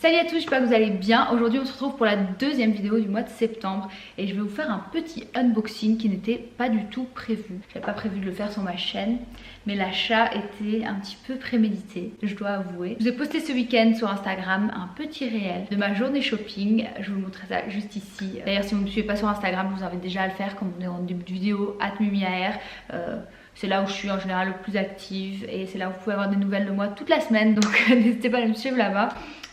Salut à tous, j'espère que vous allez bien. Aujourd'hui on se retrouve pour la deuxième vidéo du mois de septembre et je vais vous faire un petit unboxing qui n'était pas du tout prévu. J'avais pas prévu de le faire sur ma chaîne, mais l'achat était un petit peu prémédité, je dois avouer. Je vous ai posté ce week-end sur Instagram un petit réel de ma journée shopping. Je vous montrerai ça juste ici. D'ailleurs si vous ne me suivez pas sur Instagram, je vous invite déjà à le faire comme on est en début de vidéo, @mimiaer. C'est là où je suis en général le plus active et c'est là où vous pouvez avoir des nouvelles de moi toute la semaine, donc n'hésitez pas à me suivre là-bas.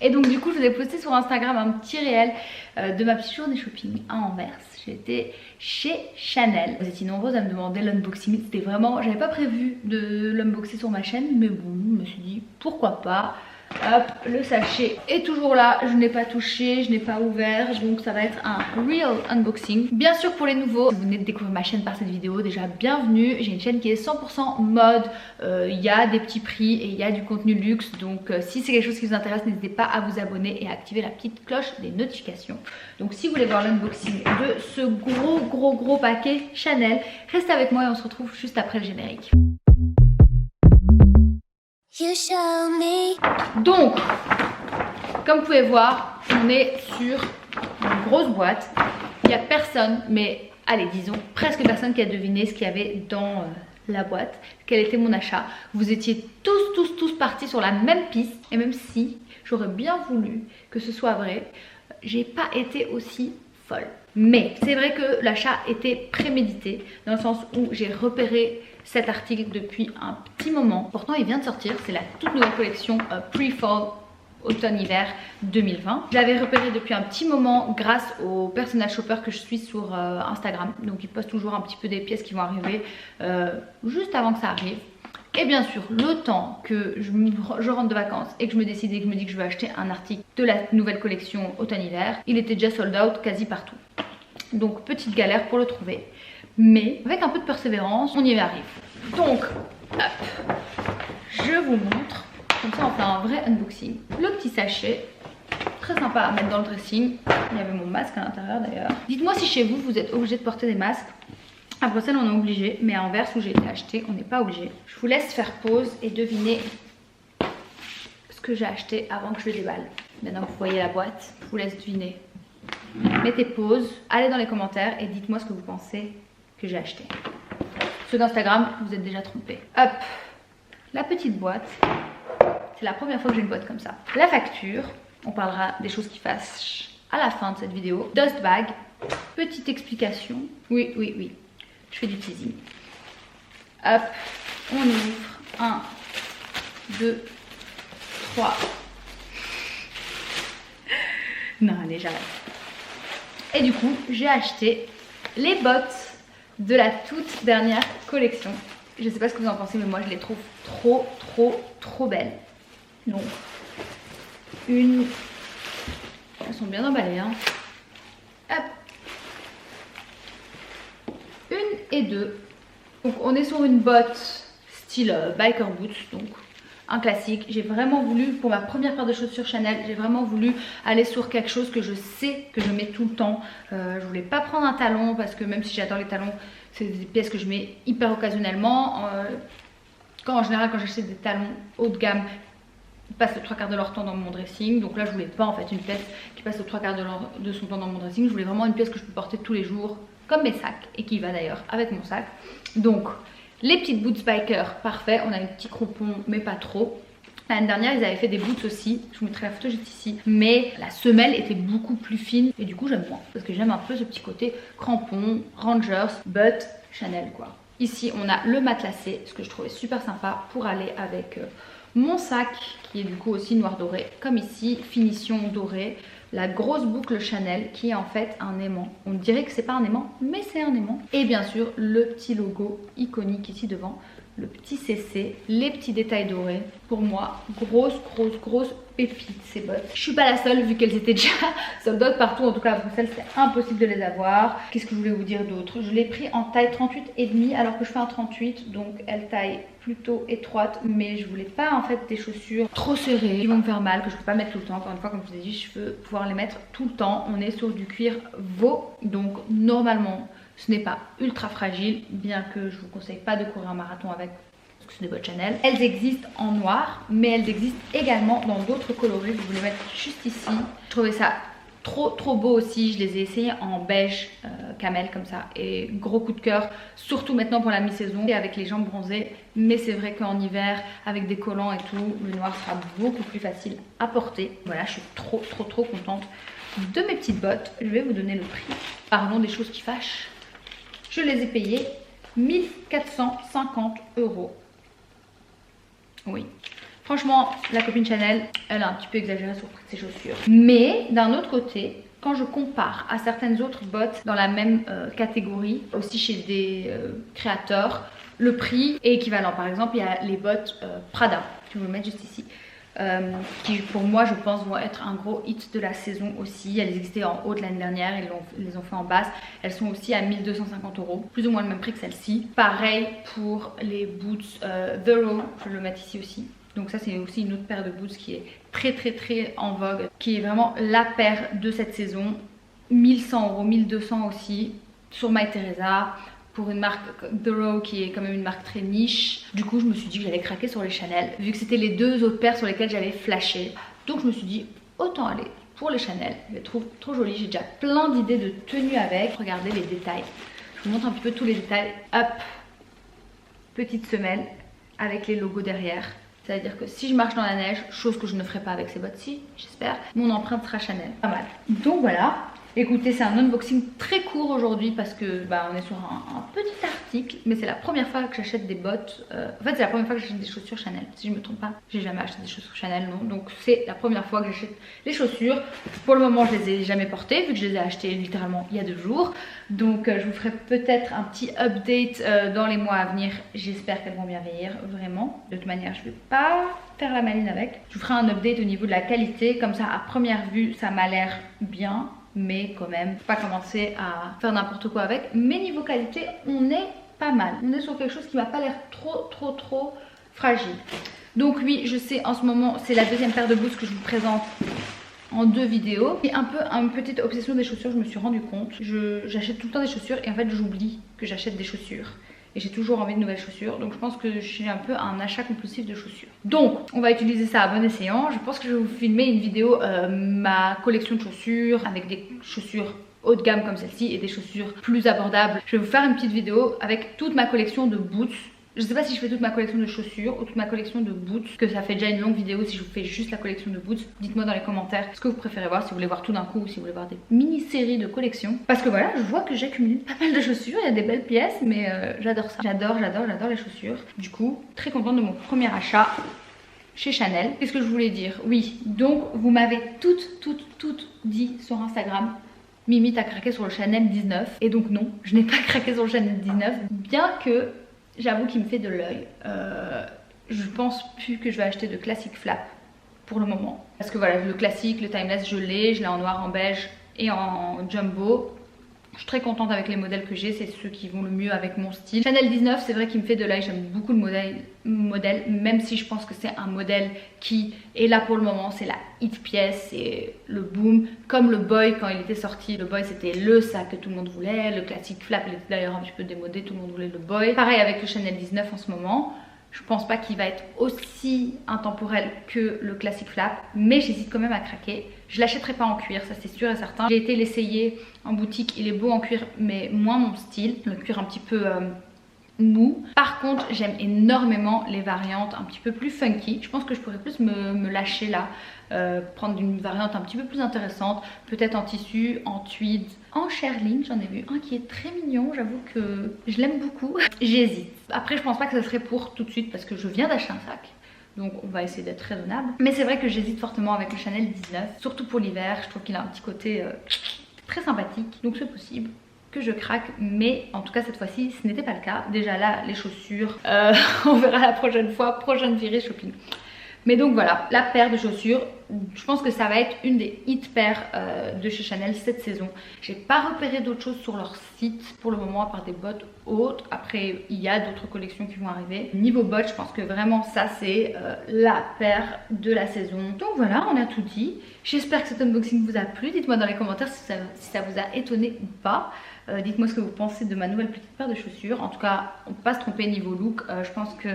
Et donc du coup je vous ai posté sur Instagram un petit réel de ma petite journée shopping à Anvers. J'étais chez Chanel. Vous étiez nombreuses à me demander l'unboxing. C'était vraiment, j'avais pas prévu de l'unboxer sur ma chaîne, mais bon, je me suis dit pourquoi pas. Hop, le sachet est toujours là, je n'ai pas touché, je n'ai pas ouvert, donc ça va être un real unboxing. Bien sûr pour les nouveaux, si vous venez de découvrir ma chaîne par cette vidéo, déjà bienvenue. J'ai une chaîne qui est 100% mode, il y a des petits prix et il y a du contenu luxe, donc si c'est quelque chose qui vous intéresse, n'hésitez pas à vous abonner et à activer la petite cloche des notifications. Donc si vous voulez voir l'unboxing de ce gros paquet Chanel, restez avec moi et on se retrouve juste après le générique. Donc, comme vous pouvez voir, on est sur une grosse boîte. Il n'y a personne, mais allez, disons presque personne qui a deviné ce qu'il y avait dans la boîte, quel était mon achat. Vous étiez tous partis sur la même piste. Et même si j'aurais bien voulu que ce soit vrai, j'ai pas été aussi folle. Mais c'est vrai que l'achat était prémédité, dans le sens où j'ai repéré cet article depuis un petit moment. Pourtant il vient de sortir, c'est la toute nouvelle collection Pre-Fall Automne-Hiver 2020. Je l'avais repéré depuis un petit moment grâce au personal shopper que je suis sur Instagram. Donc il poste toujours un petit peu des pièces qui vont arriver juste avant que ça arrive. Et bien sûr, le temps que je rentre de vacances et que je me décide et que je me dis que je vais acheter un article de la nouvelle collection automne-hiver, il était déjà sold out quasi partout. Donc petite galère pour le trouver. Mais avec un peu de persévérance, on y arrive. Donc, hop, je vous montre. Comme ça, on fait un vrai unboxing. Le petit sachet, très sympa à mettre dans le dressing. Il y avait mon masque à l'intérieur d'ailleurs. Dites-moi si chez vous, vous êtes obligé de porter des masques. À Bruxelles, on est obligé, mais à Anvers, où j'ai été acheté, on n'est pas obligé. Je vous laisse faire pause et deviner ce que j'ai acheté avant que je le déballe. Maintenant que vous voyez la boîte, je vous laisse deviner. Mettez pause, allez dans les commentaires et dites-moi ce que vous pensez que j'ai acheté. Ceux d'Instagram, vous êtes déjà trompés. Hop, la petite boîte. C'est la première fois que j'ai une boîte comme ça. La facture, on parlera des choses qui fâchent à la fin de cette vidéo. Dust bag, petite explication. Oui, je fais du teasing. Hop, on ouvre. 1, 2, 3. Non, allez, j'arrête. Et du coup, j'ai acheté les bottes de la toute dernière collection. Je sais pas ce que vous en pensez, mais moi je les trouve trop belles. Donc, elles sont bien emballées, hein. Hop. 1 et 2. Donc on est sur une botte style biker boots, donc un classique. J'ai vraiment voulu, pour ma première paire de chaussures Chanel, j'ai vraiment voulu aller sur quelque chose que je sais que je mets tout le temps. Je voulais pas prendre un talon parce que même si j'adore les talons, c'est des pièces que je mets hyper occasionnellement. En général, quand j'achète des talons haut de gamme, ils passent le 3/4 de leur temps dans mon dressing. Donc là, je voulais pas en fait une pièce qui passe le 3/4 de son temps dans mon dressing. Je voulais vraiment une pièce que je peux porter tous les jours, comme mes sacs, et qui va d'ailleurs avec mon sac. Donc les petites boots biker, parfait. On a un petit crampon, mais pas trop. L'année dernière, ils avaient fait des boots aussi. Je vous mettrai la photo juste ici. Mais la semelle était beaucoup plus fine. Et du coup, j'aime moins. Parce que j'aime un peu ce petit côté crampon, Rangers, but Chanel quoi. Ici, on a le matelassé, ce que je trouvais super sympa pour aller avec mon sac, qui est du coup aussi noir doré. Comme ici, finition dorée. La grosse boucle Chanel qui est en fait un aimant. On dirait que c'est pas un aimant, mais c'est un aimant. Et bien sûr, le petit logo iconique ici devant. Le petit CC, les petits détails dorés. Pour moi, grosse pépite ces bottes. Je suis pas la seule vu qu'elles étaient déjà sold out partout. En tout cas à Bruxelles, c'était impossible de les avoir. Qu'est-ce que je voulais vous dire d'autre? Je l'ai pris en taille 38,5 alors que je fais un 38. Donc elle taille plutôt étroite. Mais je voulais pas en fait des chaussures trop serrées qui vont me faire mal, que je peux pas mettre tout le temps. Encore une fois, comme je vous ai dit, je veux pouvoir les mettre tout le temps. On est sur du cuir veau. Donc normalement, ce n'est pas ultra fragile, bien que je vous conseille pas de courir un marathon avec. Parce que c'est des bottes Chanel. Elles existent en noir, mais elles existent également dans d'autres coloris. Je vais vous les mettre juste ici. Je trouvais ça trop beau aussi. Je les ai essayés en beige camel comme ça, et gros coup de cœur, surtout maintenant pour la mi-saison et avec les jambes bronzées. Mais c'est vrai qu'en hiver avec des collants et tout, le noir sera beaucoup plus facile à porter. Voilà, je suis trop contente de mes petites bottes. Je vais vous donner le prix. Parlons des choses qui fâchent. Je les ai payées 1450 €. Oui. Franchement, la copine Chanel, elle a un petit peu exagéré sur le prix de ses chaussures. Mais d'un autre côté, quand je compare à certaines autres bottes dans la même catégorie, aussi chez des créateurs, le prix est équivalent. Par exemple, il y a les bottes Prada, je vais vous le mettre juste ici. Qui pour moi je pense vont être un gros hit de la saison aussi. Elles existaient en haut de l'année dernière, ils les ont fait en basse. Elles sont aussi à 1250 €, plus ou moins le même prix que celle-ci. Pareil pour les boots The Row, je vais le mettre ici aussi. Donc ça c'est aussi une autre paire de boots qui est très en vogue, qui est vraiment la paire de cette saison. 1100 €, 1200 € aussi sur Mytheresa, pour une marque The Row qui est quand même une marque très niche. Du coup je me suis dit que j'allais craquer sur les Chanel, vu que c'était les deux autres paires sur lesquelles j'avais flashé. Donc je me suis dit autant aller pour les Chanel. Je les trouve trop jolies, j'ai déjà plein d'idées de tenues avec. Regardez les détails, je vous montre un petit peu tous les détails. Hop, petite semelle avec les logos derrière. C'est-à-dire que si je marche dans la neige, chose que je ne ferai pas avec ces bottes-ci, j'espère, mon empreinte sera Chanel. Pas mal. Donc voilà. Écoutez, c'est un unboxing très court aujourd'hui parce que on est sur un petit article, mais c'est la première fois que j'achète des bottes. En fait, c'est la première fois que j'achète des chaussures Chanel. Si je me trompe pas, j'ai jamais acheté des chaussures Chanel, non. Donc c'est la première fois que j'achète les chaussures. Pour le moment, je les ai jamais portées vu que je les ai achetées littéralement il y a 2 jours. Donc je vous ferai peut-être un petit update dans les mois à venir. J'espère qu'elles vont bien vieillir, vraiment. De toute manière, je vais pas faire la maline avec. Je vous ferai un update au niveau de la qualité, comme ça à première vue, ça m'a l'air bien. Mais quand même, faut pas commencer à faire n'importe quoi avec. Mais niveau qualité, on est pas mal. On est sur quelque chose qui m'a pas l'air trop fragile. Donc oui, je sais, en ce moment, c'est la deuxième paire de boots que je vous présente en 2 vidéos. Et un peu une petite obsession des chaussures, je me suis rendu compte. J'achète tout le temps des chaussures et en fait j'oublie que j'achète des chaussures. Et j'ai toujours envie de nouvelles chaussures. Donc je pense que j'ai un peu un achat compulsif de chaussures. Donc on va utiliser ça à bon escient. Je pense que je vais vous filmer une vidéo ma collection de chaussures avec des chaussures haut de gamme comme celle-ci et des chaussures plus abordables. Je vais vous faire une petite vidéo avec toute ma collection de boots. Je sais pas si je fais toute ma collection de chaussures ou toute ma collection de boots, que ça fait déjà une longue vidéo si je vous fais juste la collection de boots. Dites-moi dans les commentaires ce que vous préférez voir, si vous voulez voir tout d'un coup ou si vous voulez voir des mini-séries de collection. Parce que voilà, je vois que j'ai accumulé pas mal de chaussures, il y a des belles pièces, mais j'adore ça. J'adore les chaussures. Du coup, très contente de mon premier achat chez Chanel. Qu'est-ce que je voulais dire? Oui, donc vous m'avez toutes dit sur Instagram: Mimi, t'as craqué sur le Chanel 19. Et donc non, je n'ai pas craqué sur le Chanel 19, bien que j'avoue qu'il me fait de l'œil. Je pense plus que je vais acheter de classique flap pour le moment. Parce que voilà, le classique, le timeless, je l'ai en noir, en beige et en jumbo. Je suis très contente avec les modèles que j'ai, c'est ceux qui vont le mieux avec mon style. Chanel 19, c'est vrai qu'il me fait de l'œil, j'aime beaucoup le modèle, même si je pense que c'est un modèle qui est là pour le moment, c'est la hit pièce, c'est le boom. Comme le boy quand il était sorti, le boy c'était le sac que tout le monde voulait, le classique flap il était d'ailleurs un petit peu démodé, tout le monde voulait le boy. Pareil avec le Chanel 19 en ce moment. Je pense pas qu'il va être aussi intemporel que le classique flap, mais j'hésite quand même à craquer. Je l'achèterai pas en cuir, ça c'est sûr et certain. J'ai été l'essayer en boutique, il est beau en cuir mais moins mon style, le cuir un petit peu mou. Par contre j'aime énormément les variantes un petit peu plus funky. Je pense que je pourrais plus me lâcher là, prendre une variante un petit peu plus intéressante, peut-être en tissu, en tweed, en shearling. J'en ai vu un qui est très mignon, j'avoue que je l'aime beaucoup. J'hésite. Après je pense pas que ça serait pour tout de suite parce que je viens d'acheter un sac. Donc on va essayer d'être raisonnable. Mais c'est vrai que j'hésite fortement avec le Chanel 19, surtout pour l'hiver. Je trouve qu'il a un petit côté très sympathique. Donc c'est possible que je craque, mais en tout cas cette fois-ci ce n'était pas le cas. Déjà là les chaussures, on verra la prochaine fois, prochaine virée shopping. Mais donc voilà, la paire de chaussures, je pense que ça va être une des hit paires de chez Chanel cette saison. J'ai pas repéré d'autres choses sur leur site pour le moment à part des bottes hautes. Après il y a d'autres collections qui vont arriver. Niveau bottes, je pense que vraiment ça c'est la paire de la saison. Donc voilà, on a tout dit. J'espère que cet unboxing vous a plu. Dites-moi dans les commentaires si ça vous a étonné ou pas. Dites-moi ce que vous pensez de ma nouvelle petite paire de chaussures. En tout cas, on peut pas se tromper niveau look. Je pense que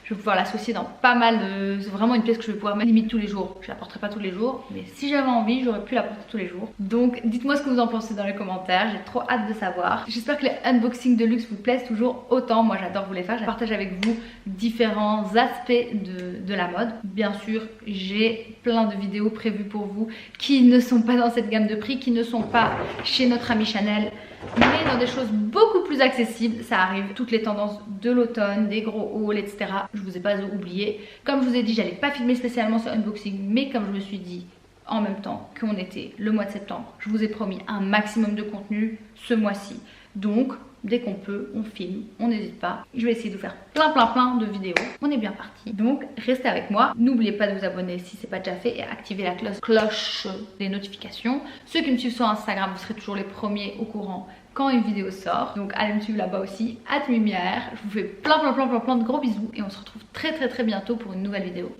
je vais pouvoir l'associer dans pas mal de... C'est vraiment une pièce que je vais pouvoir mettre limite tous les jours. Je la porterai pas tous les jours, mais si j'avais envie, j'aurais pu la porter tous les jours. Donc dites-moi ce que vous en pensez dans les commentaires. J'ai trop hâte de savoir. J'espère que les unboxings de luxe vous plaisent toujours autant. Moi j'adore vous les faire. Je partage avec vous différents aspects de la mode. Bien sûr, j'ai plein de vidéos prévues pour vous qui ne sont pas dans cette gamme de prix, qui ne sont pas chez notre ami Chanel, mais dans des choses beaucoup plus accessibles. Ça arrive, toutes les tendances de l'automne, des gros hauls, etc. Je vous ai pas oublié. Comme je vous ai dit, j'allais pas filmer spécialement ce unboxing, mais comme je me suis dit en même temps qu'on était le mois de septembre, je vous ai promis un maximum de contenu ce mois-ci. Donc dès qu'on peut, on filme, on n'hésite pas. Je vais essayer de vous faire plein de vidéos. On est bien parti. Donc restez avec moi. N'oubliez pas de vous abonner si ce n'est pas déjà fait et activer la cloche des notifications. Ceux qui me suivent sur Instagram, vous serez toujours les premiers au courant quand une vidéo sort. Donc allez me suivre là-bas aussi, @mimière. Je vous fais plein de gros bisous et on se retrouve très bientôt pour une nouvelle vidéo.